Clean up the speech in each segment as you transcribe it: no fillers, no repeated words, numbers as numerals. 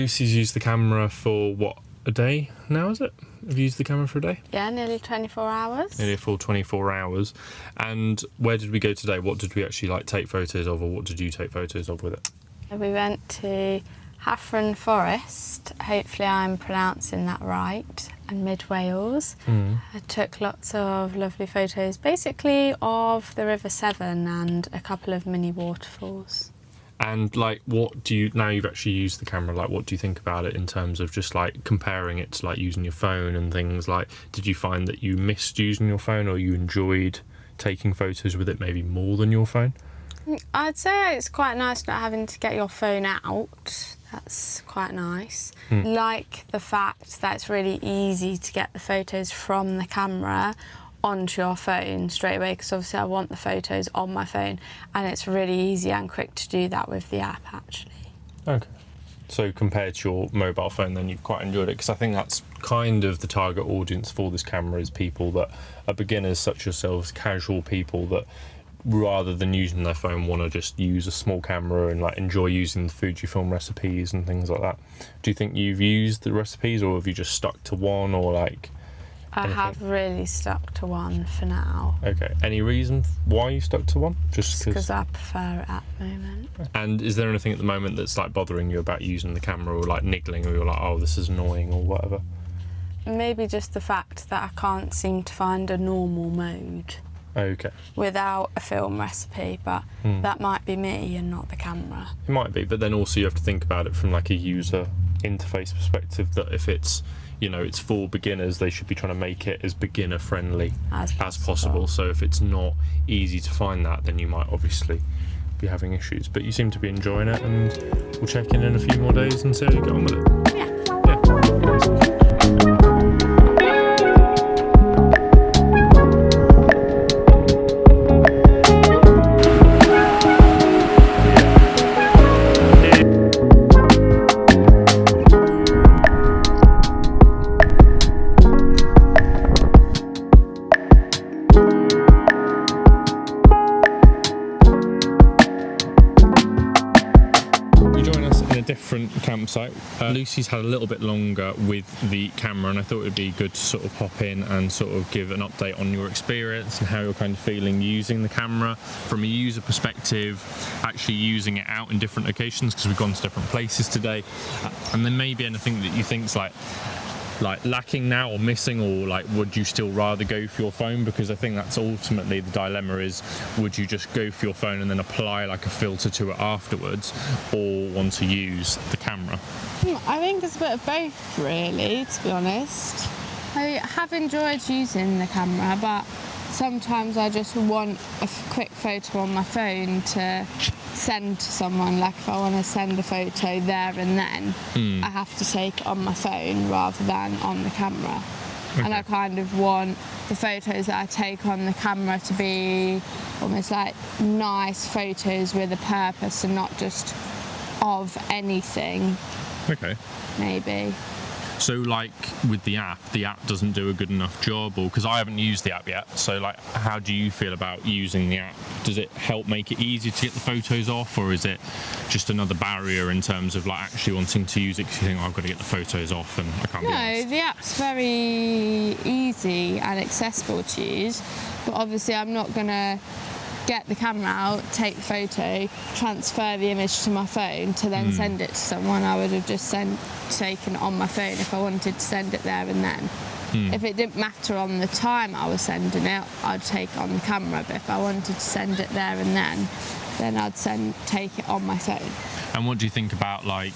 Lucie's used the camera for, what, a day now, is it? Have you used the camera for a day? Yeah, nearly 24 hours. Nearly a full 24 hours. And where did we go today? What did we actually like take photos of, or what did you take photos of with it? We went to Hafren Forest, hopefully I'm pronouncing that right, and Mid Wales. I took lots of lovely photos, basically of the River Severn and a couple of mini waterfalls. And like, what do you, now you've actually used the camera, like what do you think about it in terms of just like comparing it to like using your phone and things? Like, did you find that you missed using your phone, or you enjoyed taking photos with it maybe more than your phone? I'd say it's quite nice not having to get your phone out. That's quite nice. Like the fact that it's really easy to get the photos from the camera onto your phone straight away, because obviously I want the photos on my phone, and it's really easy and quick to do that with the app actually. Okay. So compared to your mobile phone, then you've quite enjoyed it, because I think that's kind of the target audience for this camera, is people that are beginners such as yourselves, casual people that rather than using their phone want to just use a small camera and like enjoy using the Fujifilm recipes and things like that. Do you think you've used the recipes, or have you just stuck to one, or like anything? I have really stuck to one for now. Okay. Any reason why you stuck to one? Just because I prefer it at the moment. And is there anything at the moment that's like bothering you about using the camera, or like niggling, or you're like, oh, this is annoying, or whatever? Maybe just the fact that I can't seem to find a normal mode. Okay. Without a film recipe, but that might be me and not the camera. It might be, but then also you have to think about it from like a user interface perspective, that if it's, you know, it's for beginners, they should be trying to make it as beginner friendly as possible. So if it's not easy to find that, then you might obviously be having issues. But you seem to be enjoying it, and we'll check in a few more days and see how you get on with it. Yeah. Different campsite. Lucie's had a little bit longer with the camera, and I thought it would be good to sort of hop in and sort of give an update on your experience and how you're kind of feeling using the camera from a user perspective, actually using it out in different locations, because we've gone to different places today, and then maybe anything that you think's like lacking now or missing, or like would you still rather go for your phone? Because I think that's ultimately the dilemma, is would you just go for your phone and then apply like a filter to it afterwards, or want to use the camera? I think it's a bit of both really, to be honest. I have enjoyed using the camera, but sometimes I just want a quick photo on my phone to send to someone. Like if I want to send a photo there and then, I have to take it on my phone rather than on the camera. Okay. And I kind of want the photos that I take on the camera to be almost like nice photos with a purpose, and not just of anything. Okay. Maybe. So like with the app doesn't do a good enough job, or because I haven't used the app yet, so like how do you feel about using the app? Does it help make it easier to get the photos off, or is it just another barrier in terms of like actually wanting to use it because you think, oh, I've got to get the photos off and I can't be honest? No, the app's very easy and accessible to use, but obviously I'm not going to get the camera out, take the photo, transfer the image to my phone to then send it to someone. I would have just taken it on my phone if I wanted to send it there and then. If it didn't matter on the time I was sending it, I'd take it on the camera, but if I wanted to send it there and then I'd take it on my phone. And what do you think about like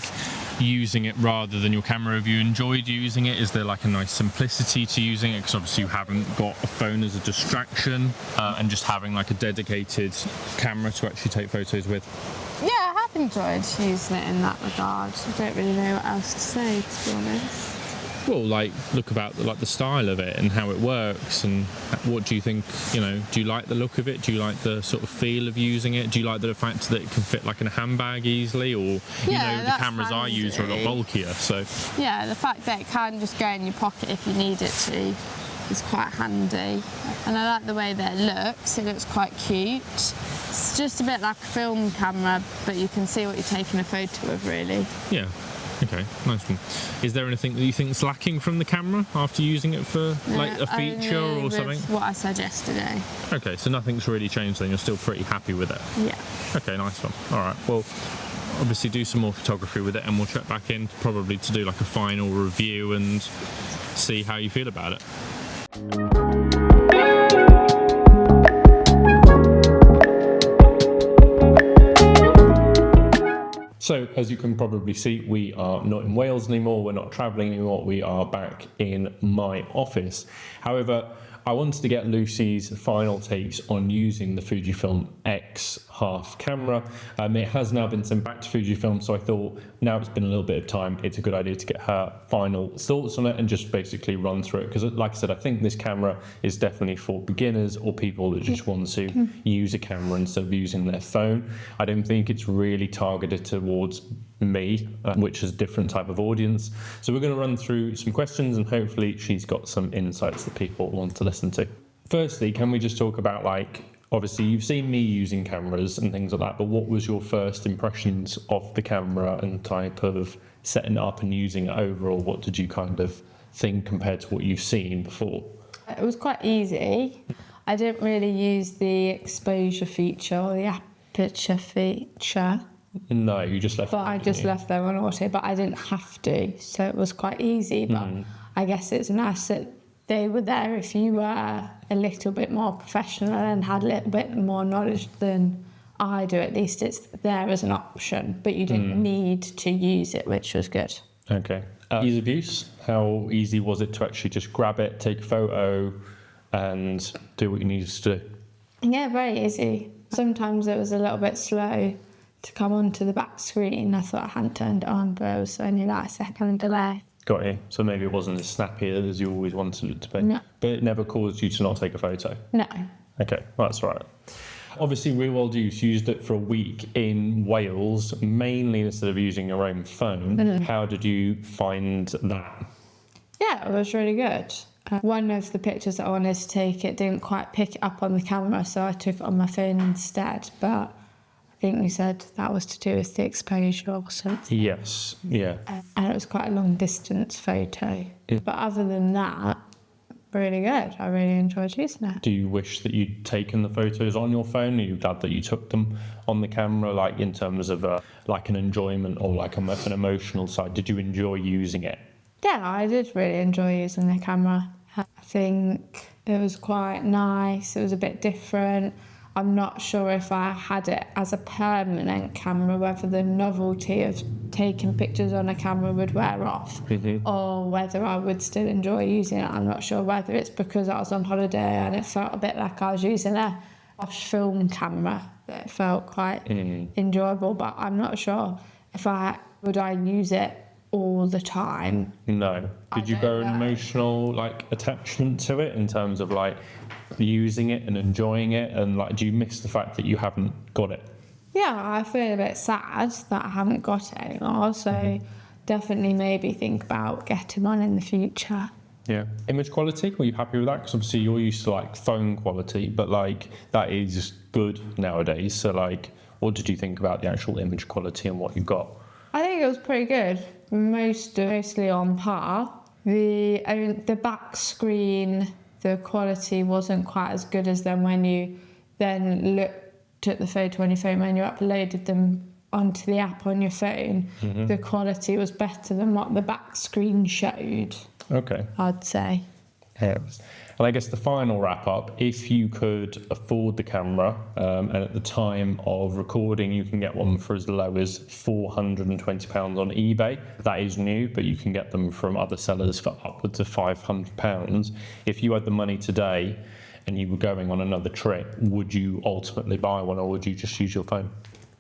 using it rather than your camera? Have you enjoyed using it? Is there like a nice simplicity to using it, because obviously you haven't got a phone as a distraction, and just having like a dedicated camera to actually take photos with? Yeah, I have enjoyed using it in that regard. I don't really know what else to say, to be honest. Well, like look about like the style of it and how it works, and what do you think, you know, do you like the look of it? Do you like the sort of feel of using it? Do you like the fact that it can fit like in a handbag easily, or you know, the cameras handy. I use are a lot bulkier, so yeah, the fact that it can just go in your pocket if you need it to is quite handy, and I like the way that it looks quite cute. It's just a bit like a film camera, but you can see what you're taking a photo of, really. Yeah. Okay, nice one. Is there anything that you think is lacking from the camera after using it for like a feature only or with something? what I said yesterday. Okay, so nothing's really changed then, you're still pretty happy with it? Yeah. Okay, nice one. All right, well, obviously do some more photography with it and we'll check back in probably to do like a final review and see how you feel about it. So, as you can probably see, we are not in Wales anymore, we're not travelling anymore, we are back in my office. However, I wanted to get Lucie's final takes on using the Fujifilm X Half camera. It has now been sent back to Fujifilm, so I thought now it's been a little bit of time, it's a good idea to get her final thoughts on it and just basically run through it. Because like I said, I think this camera is definitely for beginners or people that just want to use a camera instead of using their phone. I don't think it's really targeted towards me, which is a different type of audience. So we're going to run through some questions and hopefully she's got some insights that people want to listen to. Firstly, can we just talk about, like, obviously you've seen me using cameras and things like that, but what was your first impressions of the camera and type of setting it up and using it overall? What did you kind of think compared to what you've seen before? It was quite easy. I didn't really use the exposure feature or the aperture feature. No, you just left. But I just left them on auto, but I didn't have to, so it was quite easy. But I guess it's nice that they were there if you were a little bit more professional and had a little bit more knowledge than I do. At least it's there as an option, but you didn't need to use it, which was good. Okay. Ease of use. How easy was it to actually just grab it, take a photo, and do what you needed to do? Yeah, very easy. Sometimes it was a little bit slow to come onto the back screen. I thought I hadn't turned it on, but it was only like a second delay. Got you. So maybe it wasn't as snappy as you always wanted it to be. No. But it never caused you to not take a photo? No. Okay, well, that's right. Obviously, Real World Use used it for a week in Wales, mainly instead of using your own phone. How did you find that? Yeah, it was really good. One of the pictures that I wanted to take, it didn't quite pick it up on the camera, so I took it on my phone instead. But I think we said that was to do with the exposure or something. Yes, yeah. And it was quite a long distance photo. But other than that, really good. I really enjoyed using it. Do you wish that you'd taken the photos on your phone? Are you glad that you took them on the camera, like in terms of like an enjoyment or like an emotional side? Did you enjoy using it? Yeah, I did really enjoy using the camera. I think it was quite nice. It was a bit different. I'm not sure if I had it as a permanent camera, whether the novelty of taking pictures on a camera would wear off, or whether I would still enjoy using it. I'm not sure whether it's because I was on holiday and it felt a bit like I was using a Fujifilm camera, that it felt quite enjoyable, but I'm not sure if would I use it all the time. No. Did you go an emotional like attachment to it in terms of like using it and enjoying it, and like do you miss the fact that you haven't got it? Yeah, I feel a bit sad that I haven't got it anymore, so definitely maybe think about getting one in the future. Yeah. Image quality, were you happy with that? Because obviously you're used to like phone quality, but like that is good nowadays, so like what did you think about the actual image quality and what you got? I think it was pretty good. Mostly on par. The back screen, the quality wasn't quite as good as then when you then looked at the photo on your phone when you uploaded them onto the app on your phone. The quality was better than what the back screen showed. Okay. I'd say. Yes. And I guess the final wrap up, if you could afford the camera, and at the time of recording you can get one for as low as £420 on eBay. That is new, but you can get them from other sellers for upwards of £500. If you had the money today and you were going on another trip, would you ultimately buy one or would you just use your phone?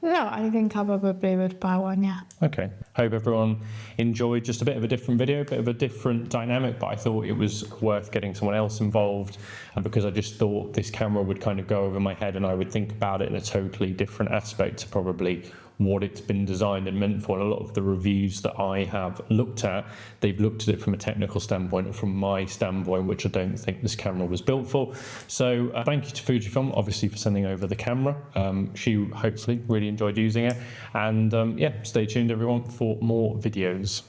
No, I think I probably would buy one, yeah. Okay. Hope everyone enjoyed just a bit of a different video, a bit of a different dynamic, but I thought it was worth getting someone else involved, and because I just thought this camera would kind of go over my head and I would think about it in a totally different aspect to probably what it's been designed and meant for. And a lot of the reviews that I have looked at, they've looked at it from a technical standpoint and from my standpoint, which I don't think this camera was built for. So thank you to Fujifilm, obviously, for sending over the camera. She hopefully really enjoyed using it. And yeah, stay tuned everyone for more videos.